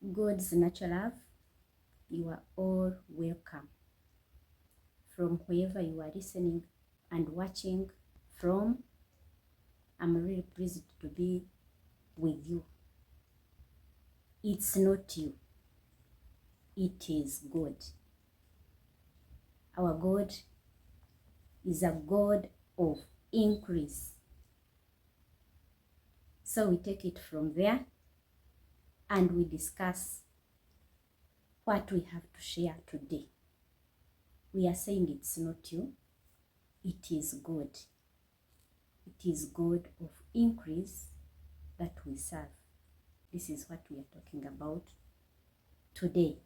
God's natural love, you are all welcome. From wherever you are listening and watching from, I'm really pleased to be with you. It's not you, it is God. Our God is a God of increase. So we take it from there and we discuss what we have to share today. We are saying it's not you, it is God. It is God of increase that we serve. This is what we are talking about today.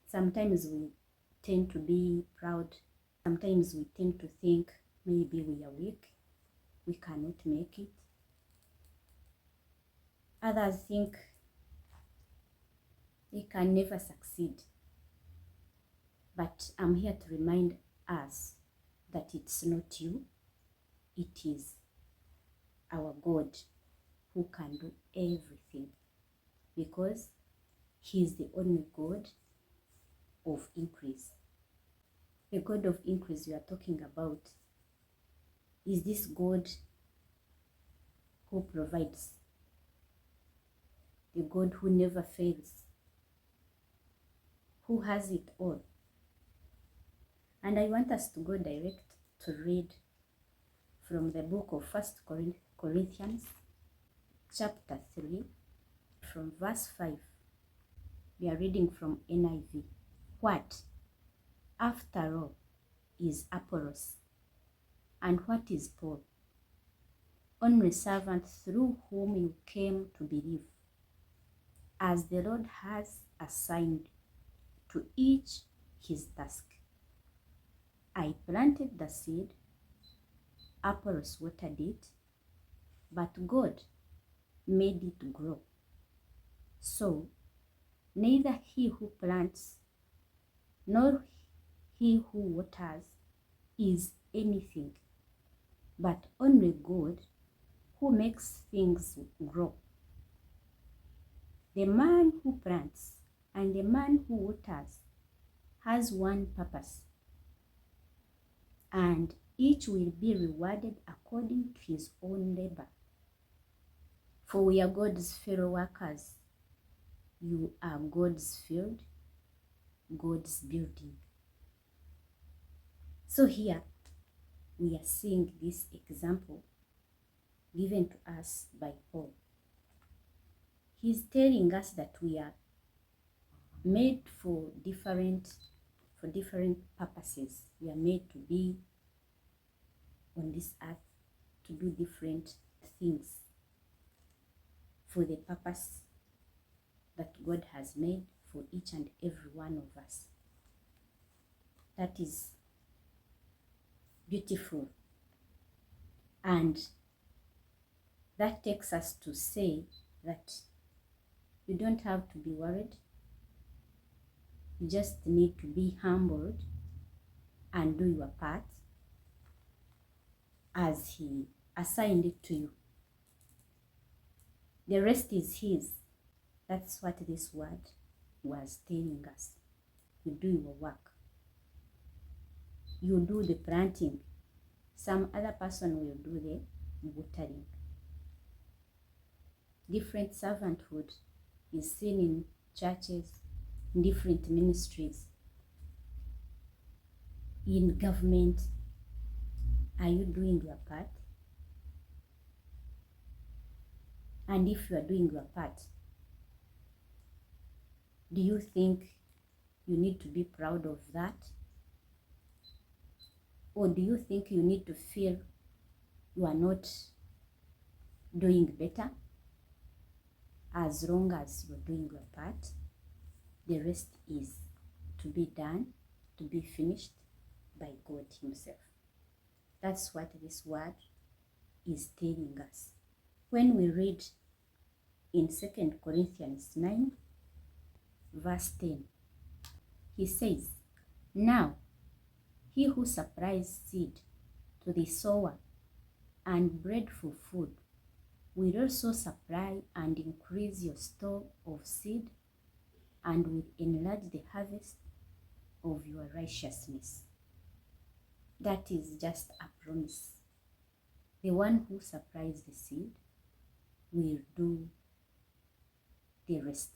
Sometimes we tend to be proud. Sometimes we tend to think maybe we are weak, we cannot make it. Others think they can never succeed. But I'm here to remind us that it's not you, it is our God who can do everything, because He is the only God of increase. The God of increase we are talking about is this God who provides, the God who never fails, who has it all. And I want us to go direct to read from the book of 1 Corinthians chapter 3 from verse 5. We are reading from NIV. What, after all, is Apollos? And what is Paul? Only servants through whom you came to believe, as the Lord has assigned to each his task. I planted the seed, Apollos watered it, but God made it grow. So neither he who plants nor he who waters is anything, but only God who makes things grow. The man who plants and the man who waters has one purpose, and each will be rewarded according to his own labor. For we are God's fellow workers. You are God's field, God's building. So here we are seeing this example given to us by Paul. He's telling us that we are made for different purposes. We are made to be on this earth to do different things for the purpose that God has made for each and every one of us. That is beautiful. And that takes us to say that you don't have to be worried. You just need to be humbled and do your part as He assigned it to you. The rest is His. That's what this word was telling us. You do your work. You do the planting. Some other person will do the watering. Different servanthood is seen in churches, in different ministries, in government. Are you doing your part? And if you are doing your part, do you think you need to be proud of that? Or do you think you need to feel you are not doing better? As long as you're doing your part, the rest is to be done, to be finished by God Himself. That's what this word is telling us. When we read in 2 Corinthians 9, verse 10, he says, now he who supplies seed to the sower and bread for food will also supply and increase your store of seed and will enlarge the harvest of your righteousness. That is just a promise. The one who supplies the seed will do the rest.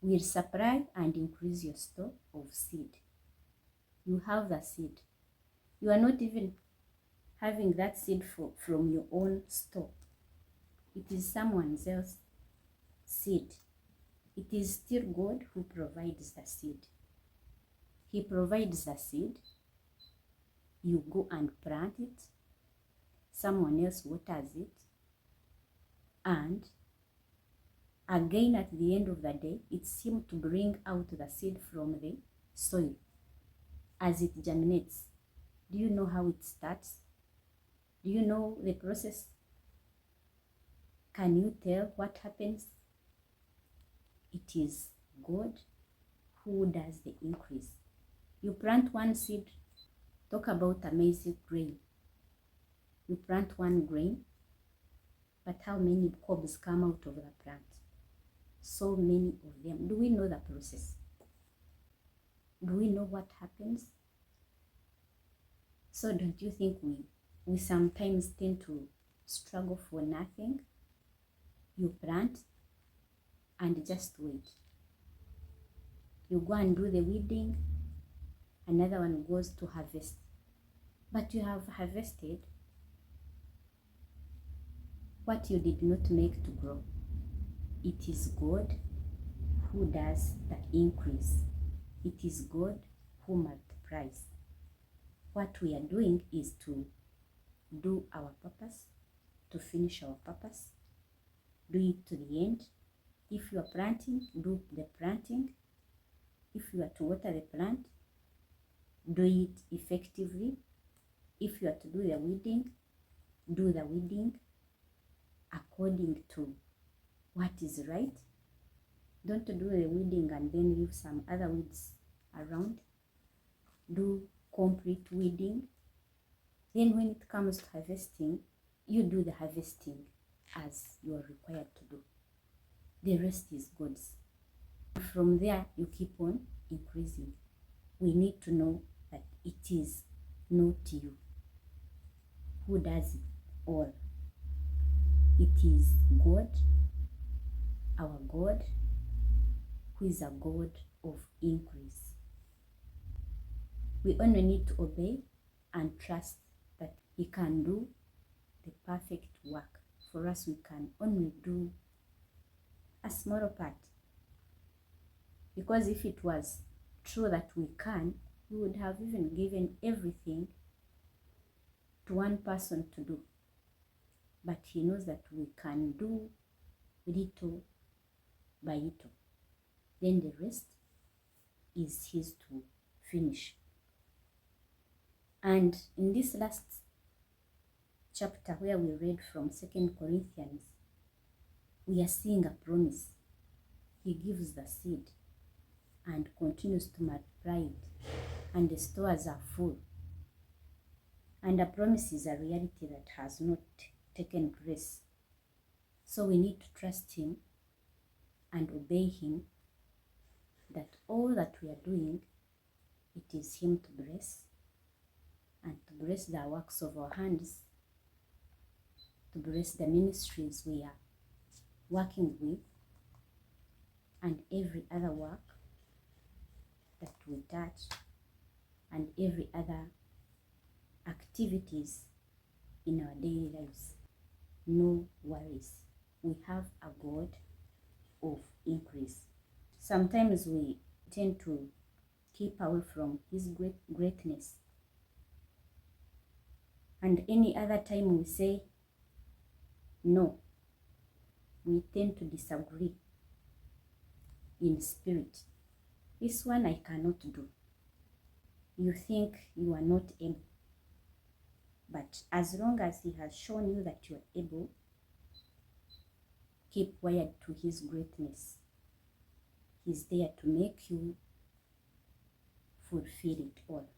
Will supply and increase your store of seed. You have the seed. You are not even having that seed from your own store. It is someone else's seed. It is still God who provides the seed. He provides the seed. You go and plant it. Someone else waters it. And again, at the end of the day, it's him to bring out the seed from the soil as it germinates. Do you know how it starts? Do you know the process? Can you tell what happens? It is God who does the increase. You plant one seed. Talk about amazing grain. You plant one grain, but how many cobs come out of the plant? So many of them. Do we know the process? Do we know what happens? So don't you think we sometimes tend to struggle for nothing? You plant and just wait. You go and do the weeding, another one goes to harvest. But you have harvested what you did not make to grow. It is God who does the increase. It is God who multiplies. What we are doing is to do our purpose, to finish our purpose, do it to the end. If you are planting, do the planting. If you are to water the plant, do it effectively. If you are to do the weeding, do the weeding according to what is right. Don't do the weeding and then leave some other weeds around. Do complete weeding. Then when it comes to harvesting, you do the harvesting as you are required to do. The rest is God's. From there, you keep on increasing. We need to know that it is not you who does it all. It is God, our God, who is a God of increase. We only need to obey and trust that He can do the perfect work. For us, we can only do a small part. Because if it was true that we can, we would have even given everything to one person to do. But He knows that we can do little by little. Then the rest is His to finish. And in this last chapter where we read from 2 Corinthians, we are seeing a promise. He gives the seed and continues to multiply it, and the stores are full. And a promise is a reality that has not taken place. So we need to trust Him and obey Him, that all that we are doing, it is Him to bless, and to bless the works of our hands, to bless the ministries we are working with, and every other work that we touch, and every other activities in our daily lives. No worries. We have a God of increase. Sometimes we tend to keep away from His greatness. And any other time we say no, we tend to disagree in spirit. This one I cannot do. You think you are not able. But as long as He has shown you that you are able, keep wired to His greatness. He's there to make you fulfill it all.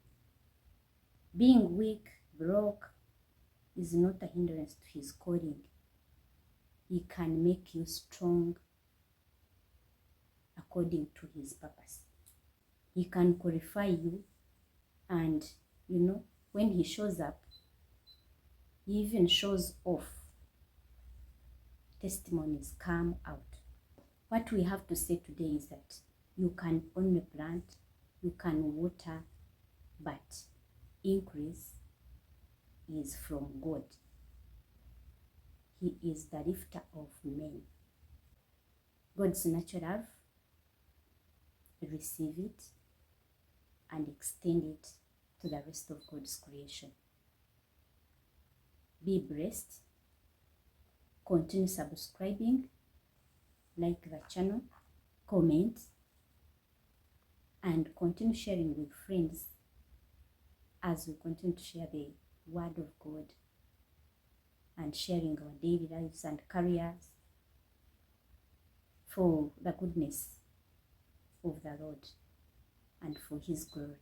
Being weak, broke, is not a hindrance to his calling. He can make you strong according to his purpose. He can qualify you, and when he shows up, he even shows off. Testimonies come out. What we have to say today is that you can only plant, you can water, but increase is from God. He is the lifter of men. God's natural love, receive it and extend it to the rest of God's creation. Be blessed. Continue subscribing, like the channel, comment, and continue sharing with friends as we continue to share the word of God and sharing our daily lives and careers for the goodness of the Lord and for his glory.